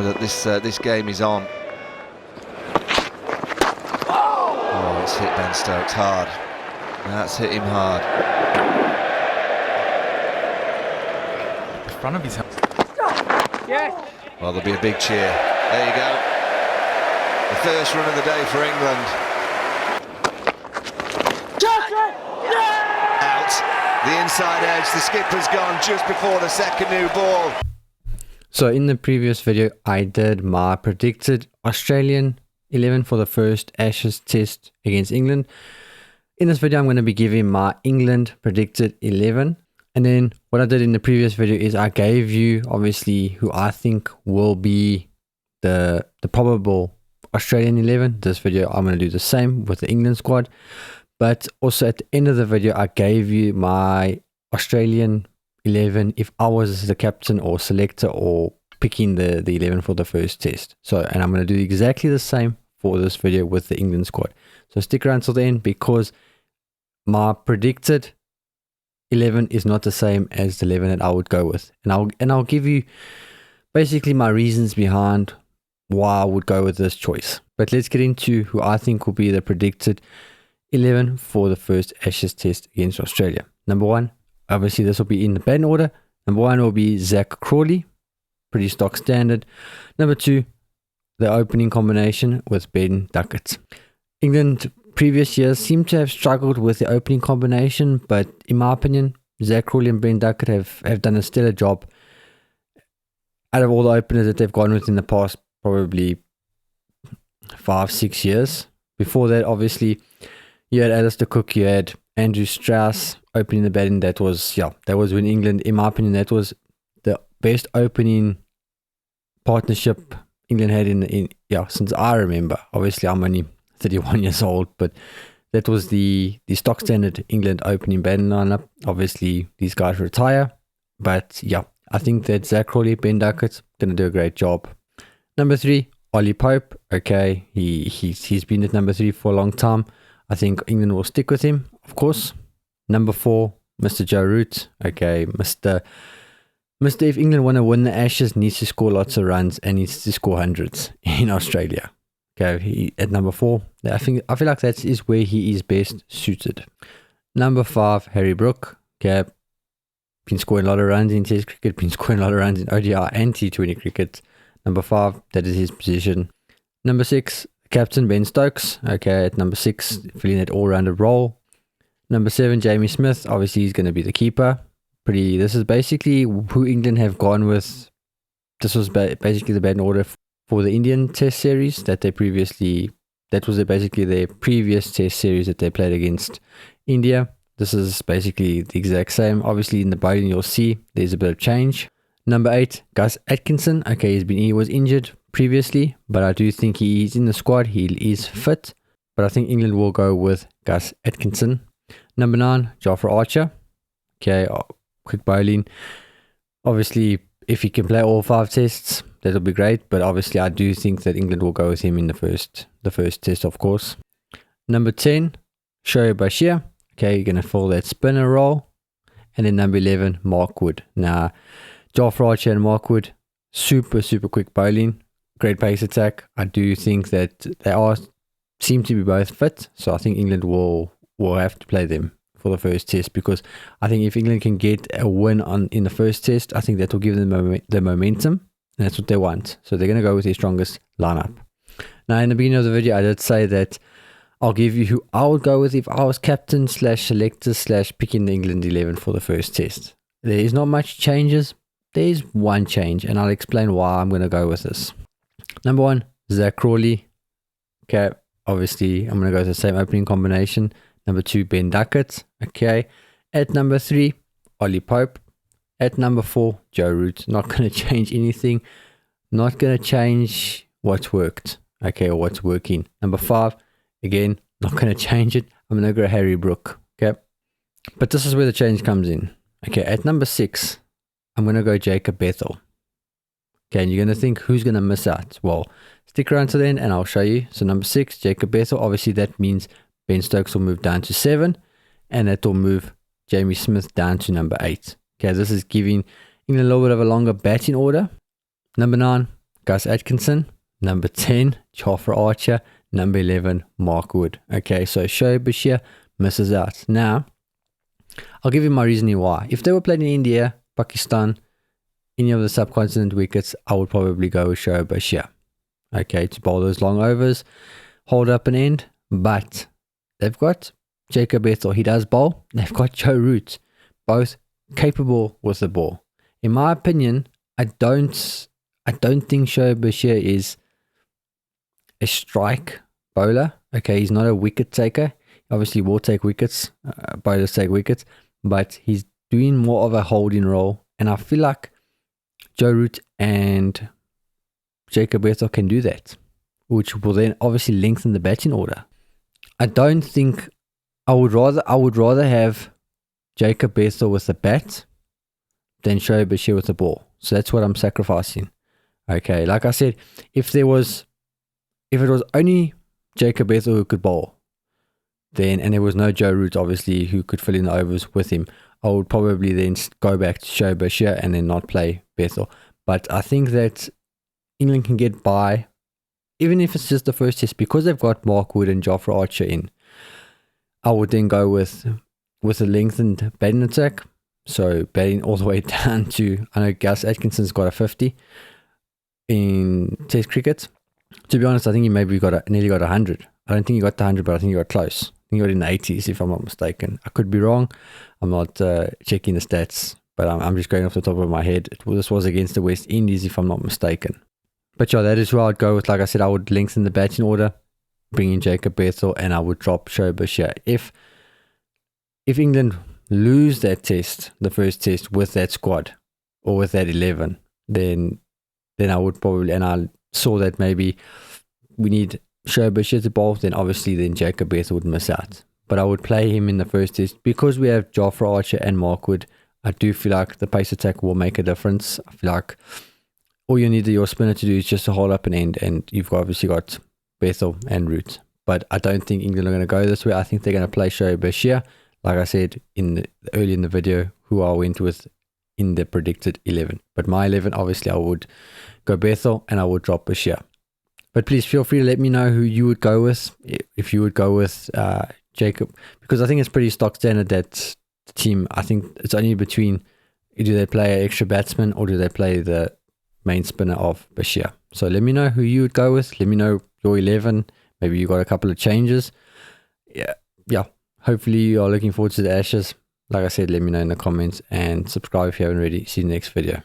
know that this game is on. Oh, it's hit Ben Stokes hard. That's hit him hard. In front of his house. Yeah. Well, there'll be a big cheer. There you go. The first run of the day for England. Out. The inside edge. The skipper's gone just before the second new ball. So in the previous video, I did my predicted Australian 11 for the first Ashes test against England. In this video, I'm going to be giving my England predicted 11. And then what I did in the previous video is I gave you obviously who I think will be the probable Australian 11. This video, I'm going to do the same with the England squad. But also at the end of the video, I gave you my Australian 11 if I was the captain or selector or picking the 11 for the first test. So, and I'm going to do exactly the same for this video with the England squad. So stick around till the end because my predicted 11 is not the same as the 11 that I would go with. And I'll give you basically my reasons behind why I would go with this choice. But let's get into who I think will be the predicted 11 for the first Ashes test against Australia. Number one, obviously this will be in the batting order. Number one will be Zach Crawley, pretty stock standard. Number two, the opening combination with Ben Duckett. England previous years seem to have struggled with the opening combination, but in my opinion, Zach Crawley and Ben Duckett have done a stellar job. Out of all the openers that they've gone with in the past, probably 5-6 years. Before that, obviously, you had Alistair Cook, you had Andrew Strauss opening the batting. That was when England, in my opinion, that was the best opening partnership England had in since I remember. Obviously, I'm only 31 years old, but that was the stock standard England opening batting lineup. Obviously, these guys retire, but yeah, I think that Zach Crawley, Ben Duckett, going to do a great job. Number three, Ollie Pope. Okay, he's been at number three for a long time. I think England will stick with him, of course. Number four, Mr. Joe Root. Okay, Mr. If England want to win the Ashes, needs to score lots of runs and needs to score hundreds in Australia. Okay, he at number four. I feel like that is where he is best suited. Number five, Harry Brook. Okay, been scoring a lot of runs in Test cricket, been scoring a lot of runs in ODI and T20 cricket. Number five, that is his position. Number six, captain Ben Stokes. Okay, at number six, filling that all-rounded role. Number seven, Jamie Smith. Obviously, he's going to be the keeper. This is basically who England have gone with. This was basically the batting order for the Indian Test series that was basically their previous Test series that they played against India. This is basically the exact same. Obviously, in the bowling, you'll see there's a bit of change. Number eight, Gus Atkinson. Okay, he was injured previously, but I do think he is in the squad. He is fit, but I think England will go with Gus Atkinson. Number nine, Jofra Archer. Okay, quick bowling. Obviously, if he can play all 5 tests, that'll be great. But obviously, I do think that England will go with him in the first test, of course. Number 10, Shoaib Bashir. Okay, you're going to fill that spinner role. And then number 11, Mark Wood. Now, Jofra Archer and Mark Wood, super quick bowling, great pace attack. I do think that they seem to be both fit. So I think England will have to play them for the first test, because I think if England can get a win in the first test, I think that will give them the momentum, and that's what they want. So they're going to go with their strongest lineup. Now, in the beginning of the video, I did say that I'll give you who I would go with if I was captain / selector / picking the England 11 for the first test. There is not much changes. There is one change, and I'll explain why I'm going to go with this. Number one, Zach Crawley. Okay, obviously I'm going to go with the same opening combination. Number two, Ben Duckett. Okay. At number three, Ollie Pope. At number four, Joe Root. Not going to change anything. Not going to change what's worked. Okay, or what's working. Number five, again, not going to change it. I'm going to go Harry Brook. Okay. But this is where the change comes in. Okay, at number six, I'm going to go Jacob Bethel. Okay, and you're going to think, who's going to miss out? Well, stick around to the end and I'll show you. So number 6, Jacob Bethel. Obviously, that means Ben Stokes will move down to 7, and that will move Jamie Smith down to number 8. Okay, this is giving England a little bit of a longer batting order. Number 9, Gus Atkinson. Number 10, Jofra Archer. Number 11, Mark Wood. Okay, so Shoaib Bashir misses out. Now, I'll give you my reasoning why. If they were playing in India, Pakistan, any of the subcontinent wickets, I would probably go with Shoaib Bashir. Okay, to bowl those long overs, hold up an end. But they've got Jacob Ethel, he does bowl. They've got Joe Root, both capable with the ball. In my opinion, I don't think Shoaib Bashir is a strike bowler. Okay, he's not a wicket taker. He obviously will take wickets, bowlers take wickets, but he's doing more of a holding role. And I feel like Joe Root and Jacob Ethel can do that, which will then obviously lengthen the batting order. I don't think I would rather have Jacob Ethel with the bat than Shoaib Bashir with the ball. So that's what I'm sacrificing. Okay, like I said, if it was only Jacob Ethel who could bowl, then, and there was no Joe Root obviously who could fill in the overs with him, I would probably then go back to Shoaib Bashir and then not play Bethel. But I think that England can get by, even if it's just the first test, because they've got Mark Wood and Jofra Archer in. I would then go with a lengthened batting attack. So batting all the way down to, I know Gus Atkinson's got a 50 in Test cricket. To be honest, I think he maybe nearly got 100. I don't think he got the 100, but I think he got close. I think he got in the 80s, if I'm not mistaken. I could be wrong. I'm not checking the stats, but I'm just going off the top of my head. This was against the West Indies, if I'm not mistaken. But yeah, that is where I'd go with. Like I said, I would lengthen the batting order, bring in Jacob Bethel, and I would drop Shoaib Bashir. If England lose that test, the first test, with that squad or with that 11, then I would probably, and I saw that maybe we need Shoaib Bashir to bowl, then obviously then Jacob Bethel would miss out. But I would play him in the first test because we have Jofra Archer and Mark Wood. I do feel like the pace attack will make a difference. I feel like all you need your spinner to do is just to hold up an end, and you've obviously got Bethel and Root. But I don't think England are going to go this way. I think they're going to play Shoaib Bashir, like I said early in the video, who I went with in the predicted 11. But my 11, obviously, I would go Bethel and I would drop Bashir. But please feel free to let me know who you would go with. If you would go with Jacob, because I think it's pretty stock standard that the team, I think it's only between, do they play an extra batsman or do they play the main spinner of Bashir? So let me know who you would go with. Let me know your 11. Maybe you got a couple of changes. Yeah. Hopefully you are looking forward to the Ashes. Like I said, let me know in the comments and subscribe if you haven't already. See you in the next video.